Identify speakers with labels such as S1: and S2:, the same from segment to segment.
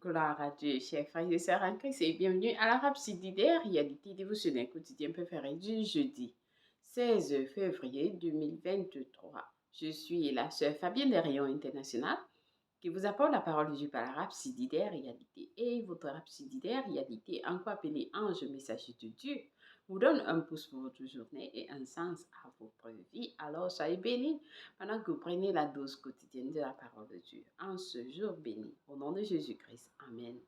S1: Gloire à Dieu, chers frères et sœurs en Christ, et bienvenue à l'Arabe Sididé, réalité dévotionnelle quotidien préféré du jeudi 16 février 2023. Je suis la sœur Fabienne des Rayons International qui vous apporte la parole de Dieu par l'Arabe Sididé, réalité. Et votre Arabe Sididé, réalité, encore appelé ange messager de Dieu, vous donne un pouce pour votre journée et un sens à votre vie. Alors soyez bénis pendant que vous prenez la dose quotidienne de la parole de Dieu en ce jour béni. Au nom de Jésus-Christ. Amen.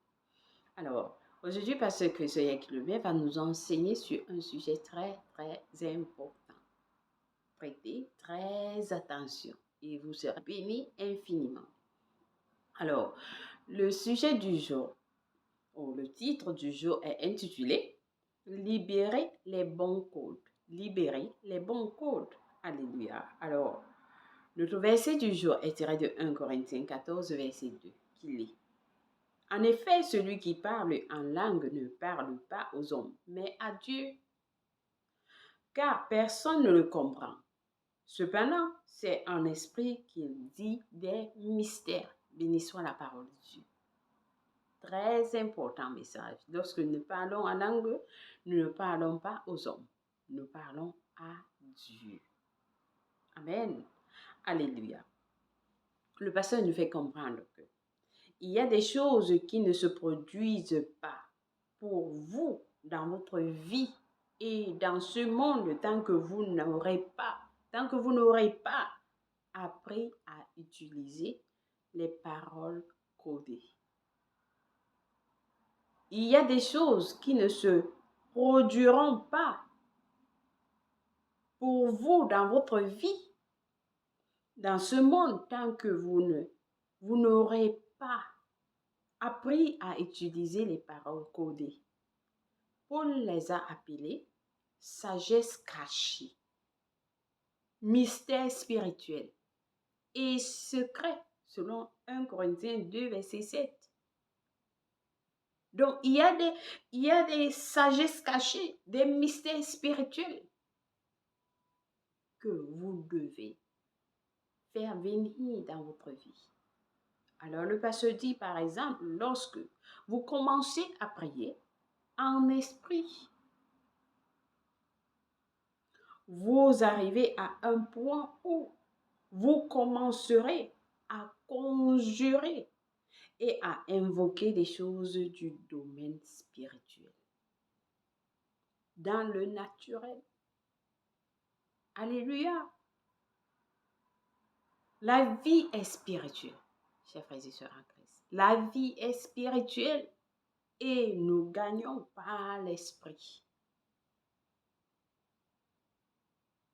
S1: Alors, aujourd'hui, Pasteur Chrétien Kilomé va nous enseigner sur un sujet très, très important. Prêtez très attention et vous serez bénis infiniment. Alors, le sujet du jour, ou le titre du jour est intitulé « Libérer les bons codes ». Libérer les bons codes. Alléluia. Alors, notre verset du jour est tiré de 1 Corinthiens 14, verset 2, qui lit « En effet, celui qui parle en langue ne parle pas aux hommes, mais à Dieu, car personne ne le comprend. Cependant, c'est en esprit qu'il dit des mystères. » Béni soit la parole de Dieu. Très important message. Lorsque nous parlons en langue, nous ne parlons pas aux hommes. Nous parlons à Dieu. Amen. Alléluia. Le pasteur nous fait comprendre que il y a des choses qui ne se produisent pas pour vous dans votre vie et dans ce monde tant que vous n'aurez pas appris à utiliser les paroles codées. Il y a des choses qui ne se produiront pas pour vous dans votre vie, dans ce monde, tant que vous n'aurez pas appris à utiliser les paroles codées. Paul les a appelées sagesse cachée, mystère spirituel et secret, selon 1 Corinthiens 2, verset 7. Donc, il y a des sagesses cachées, des mystères spirituels que vous devez faire venir dans votre vie. Alors, le pasteur dit, par exemple, lorsque vous commencez à prier en esprit, vous arrivez à un point où vous commencerez à conjurer et à invoquer des choses du domaine spirituel, dans le naturel. Alléluia. La vie est spirituelle, chers frères et sœurs en Christ. La vie est spirituelle et nous gagnons par l'esprit.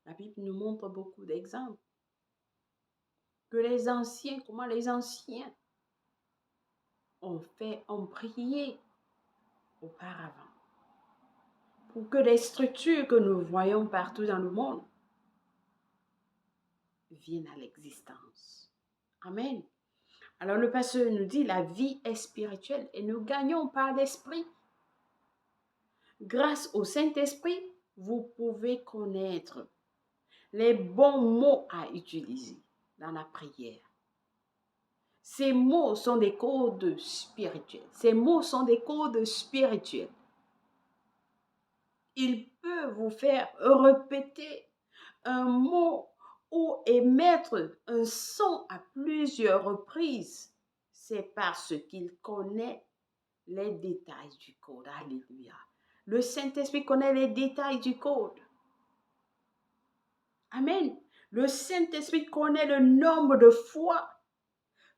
S1: La Bible nous montre beaucoup d'exemples. Comment les anciens ont prié auparavant. Pour que les structures que nous voyons partout dans le monde viennent à l'existence. Amen. Alors le pasteur nous dit, la vie est spirituelle et nous gagnons par l'esprit. Grâce au Saint-Esprit, vous pouvez connaître les bons mots à utiliser dans la prière. Ces mots sont des codes spirituels. Ces mots sont des codes spirituels. Il peut vous faire répéter un mot ou émettre un son à plusieurs reprises. C'est parce qu'il connaît les détails du code. Alléluia. Le Saint-Esprit connaît les détails du code. Amen. Le Saint-Esprit connaît le nombre de fois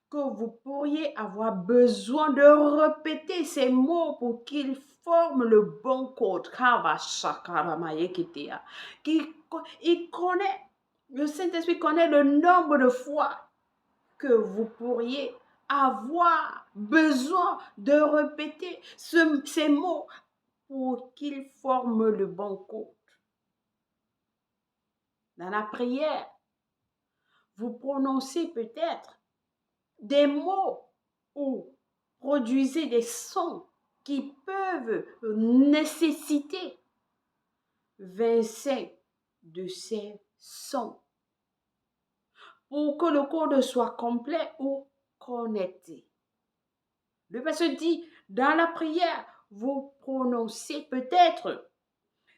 S1: que vous pourriez avoir besoin de répéter ces mots pour qu'ils forment le bon code. Le Saint-Esprit connaît le nombre de fois que vous pourriez avoir besoin de répéter ces mots pour qu'ils forment le bon code. Dans la prière, vous prononcez peut-être des mots ou produisez des sons qui peuvent nécessiter 25 de ces sons pour que le code soit complet ou connecté. Le pasteur dit, dans la prière, vous prononcez peut-être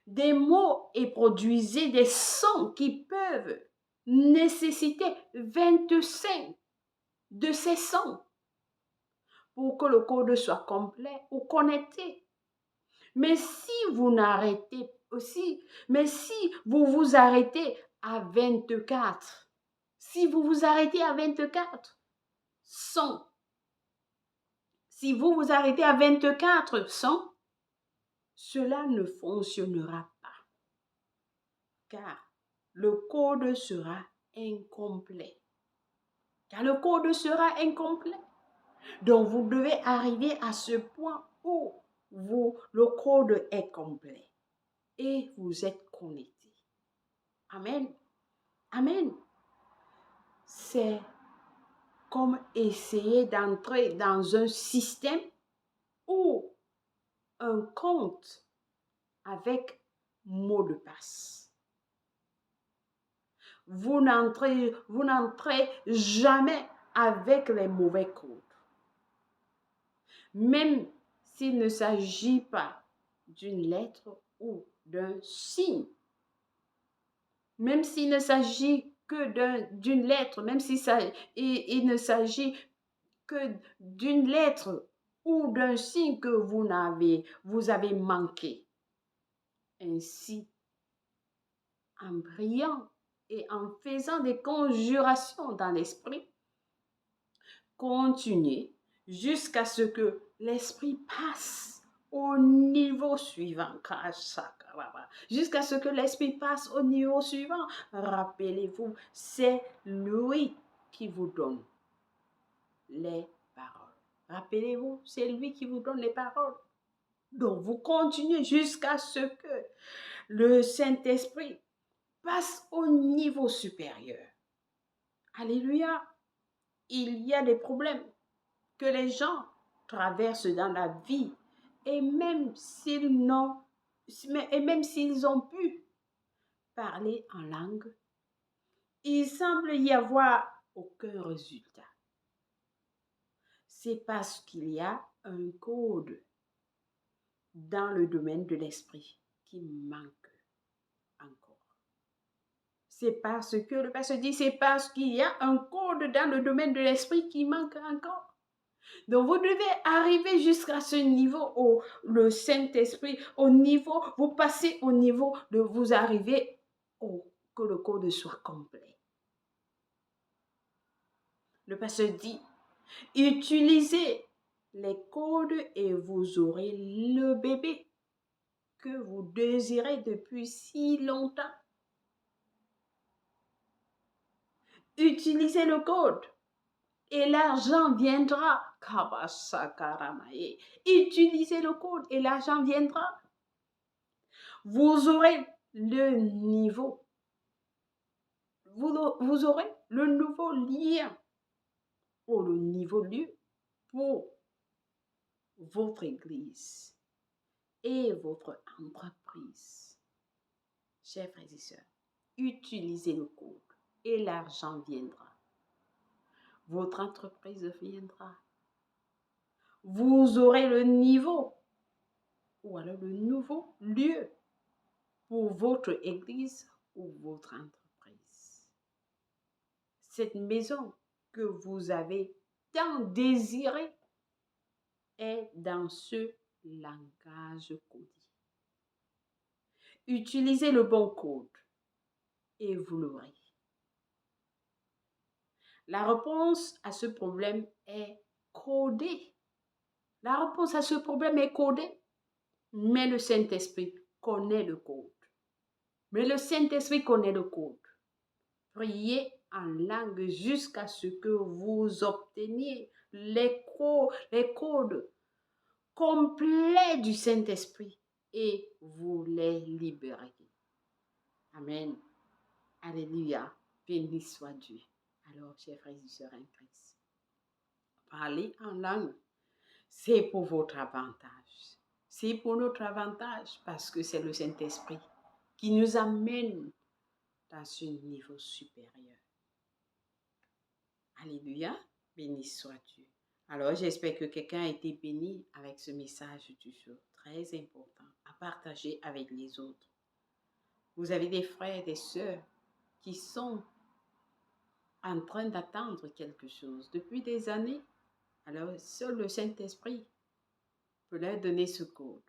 S1: des mots et produisez des sons qui peuvent nécessiter 25 de ces sons pour que le code soit complet ou connecté. Mais si vous n'arrêtez aussi, mais si vous vous arrêtez à 24, si vous vous arrêtez à 24 sons, si vous vous arrêtez à 24 sons, cela ne fonctionnera pas, car le code sera incomplet. Car le code sera incomplet. Donc, vous devez arriver à ce point où le code est complet et vous êtes connecté. Amen. Amen. C'est comme essayer d'entrer dans un système ou un compte avec mot de passe. Vous n'entrez jamais avec les mauvais codes. Même s'il ne s'agit pas d'une lettre ou d'un signe. Même s'il ne s'agit que d'une lettre, même si il ne s'agit que d'une lettre ou d'un signe que vous avez manqué. Ainsi, en priant et en faisant des conjurations dans l'esprit, continuez jusqu'à ce que l'esprit passe au niveau suivant. Jusqu'à ce que l'esprit passe au niveau suivant. Rappelez-vous, c'est lui qui vous donne les paroles. Rappelez-vous, c'est lui qui vous donne les paroles. Donc, vous continuez jusqu'à ce que le Saint-Esprit passe au niveau supérieur. Alléluia. Il y a des problèmes que les gens traversent dans la vie et même s'ils ont pu parler en langue, il semble y avoir aucun résultat. C'est parce qu'il y a un code dans le domaine de l'esprit qui manque encore. C'est parce que le pasteur dit, c'est parce qu'il y a un code dans le domaine de l'esprit qui manque encore. Donc, vous devez arriver jusqu'à ce niveau où le Saint-Esprit, vous passez au niveau de vous arriver que le code soit complet. Le pasteur dit, utilisez les codes et vous aurez le bébé que vous désirez depuis si longtemps. Utilisez le code et l'argent viendra. Utilisez le code et l'argent viendra. Vous aurez le niveau. Vous aurez le nouveau lien ou le nouveau lieu pour votre église et votre entreprise. Chers frères et sœurs, utilisez le code et l'argent viendra. Votre entreprise viendra. Vous aurez le niveau ou alors le nouveau lieu pour votre église ou votre entreprise. Cette maison que vous avez tant désirée est dans ce langage codé. Utilisez le bon code et vous l'aurez. La réponse à ce problème est codée. La réponse à ce problème est codée, mais le Saint-Esprit connaît le code. Mais le Saint-Esprit connaît le code. Priez en langue jusqu'à ce que vous obteniez les codes complets du Saint-Esprit et vous les libérez. Amen. Alléluia. Béni soit Dieu. Alors, chers frères et sœurs en Christ, parler en langue, c'est pour votre avantage. C'est pour notre avantage parce que c'est le Saint-Esprit qui nous amène dans ce niveau supérieur. Alléluia. Béni soit Dieu. Alors, j'espère que quelqu'un a été béni avec ce message du jour, très important à partager avec les autres. Vous avez des frères et des sœurs qui sont en train d'attendre quelque chose depuis des années. Alors, seul le Saint-Esprit peut leur donner ce code.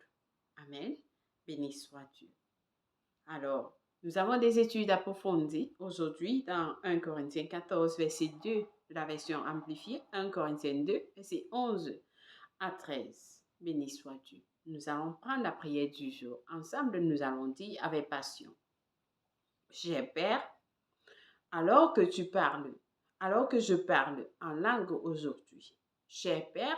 S1: Amen. Béni soit Dieu. Alors, nous avons des études approfondies aujourd'hui dans 1 Corinthiens 14, verset 2, de la version amplifiée, 1 Corinthiens 2, verset 11 à 13. Béni soit Dieu. Nous allons prendre la prière du jour. Ensemble, nous allons dire avec passion. Cher Père, alors que tu parles, alors que je parle en langue aujourd'hui. Cher Père,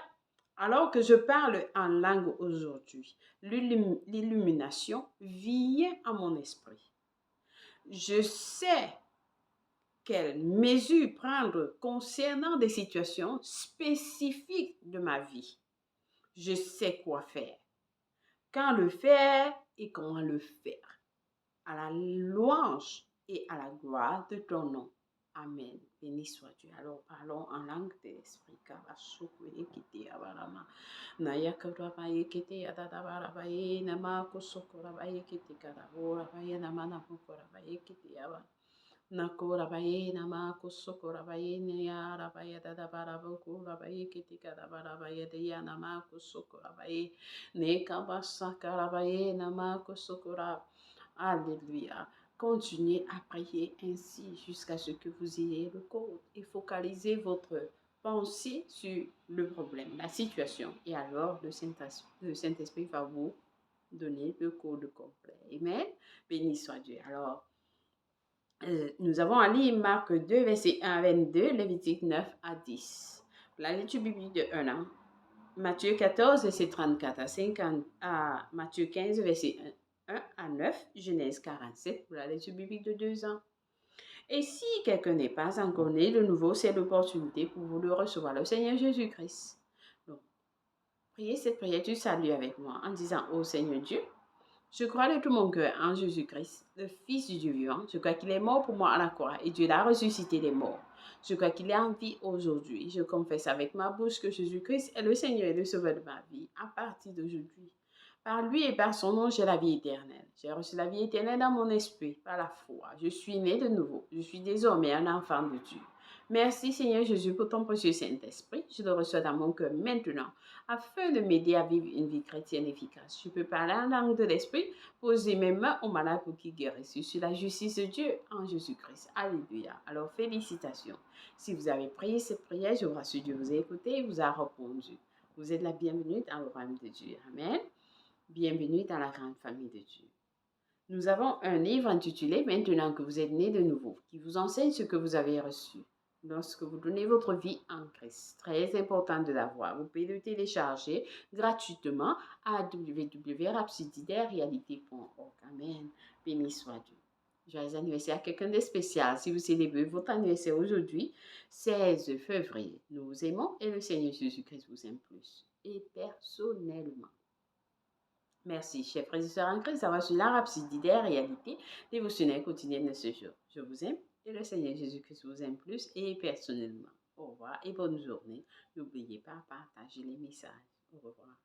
S1: alors que je parle en langue aujourd'hui, l'illumination vient à mon esprit. Je sais quelles mesures prendre concernant des situations spécifiques de ma vie. Je sais quoi faire, quand le faire et comment le faire, à la louange et à la gloire de ton nom. Amen. Béni soit Dieu. Alors parlons en langue de l'esprit. Nakora baye nama kusokora baye ne ya baye da bara bukura baye kiti kada bara baye de ya nama kusokora baye ne kabasakara baye nama kusokora. Alléluia. Continuez à prier ainsi jusqu'à ce que vous ayez le code et focalisez votre pensée sur le problème, la situation. Et alors, le Saint-Esprit va vous donner le code complet. Amen. Béni soit Dieu. Alors, nous avons à lire Marc 2, verset 1 à 22, Lévitique 9 à 10. La lecture biblique de 1 an. Matthieu 14, verset 34 à 50, à Matthieu 15, verset 1 à 9, Genèse 47 pour la lecture biblique de 2 ans. Et si quelqu'un n'est pas encore né de nouveau, c'est l'opportunité pour vous de recevoir le Seigneur Jésus-Christ. Donc, priez cette prière du salut avec moi en disant « Ô Seigneur Dieu, je crois de tout mon cœur en Jésus-Christ, le Fils du Dieu vivant. Je crois qu'il est mort pour moi à la croix et Dieu l'a ressuscité des morts. Je crois qu'il est en vie aujourd'hui. Je confesse avec ma bouche que Jésus-Christ est le Seigneur et le Sauveur de ma vie à partir d'aujourd'hui. Par lui et par son nom, j'ai la vie éternelle. J'ai reçu la vie éternelle dans mon esprit par la foi. Je suis né de nouveau. Je suis désormais un enfant de Dieu. Merci Seigneur Jésus pour ton précieux Saint-Esprit. Je le reçois dans mon cœur maintenant afin de m'aider à vivre une vie chrétienne efficace. Je peux parler en langue de l'Esprit, poser mes mains aux malades pour qu'ils guérissent. Je suis la justice de Dieu en Jésus-Christ. Alléluia. Alors félicitations. Si vous avez prié cette prière, je vous rassure, Dieu vous a écouté et vous a répondu. Vous êtes la bienvenue dans le royaume de Dieu. Amen. Bienvenue dans la grande famille de Dieu. Nous avons un livre intitulé « Maintenant que vous êtes né de nouveau » qui vous enseigne ce que vous avez reçu lorsque vous donnez votre vie en Christ. Très important de l'avoir. Vous pouvez le télécharger gratuitement à www.rhapsodiesderealités.org. Amen. Béni soit Dieu. Joyeux anniversaire à quelqu'un de spécial. Si vous célébrez votre anniversaire aujourd'hui, 16 février, nous vous aimons et le Seigneur Jésus-Christ vous aime plus. Et personnellement. Merci, chers frères et sœurs en Christ, d'avoir suivi la Rhapsodie des réalités dévotionnelles quotidiennes de ce jour. Je vous aime et le Seigneur Jésus-Christ vous aime plus et personnellement. Au revoir et bonne journée. N'oubliez pas de partager les messages. Au revoir.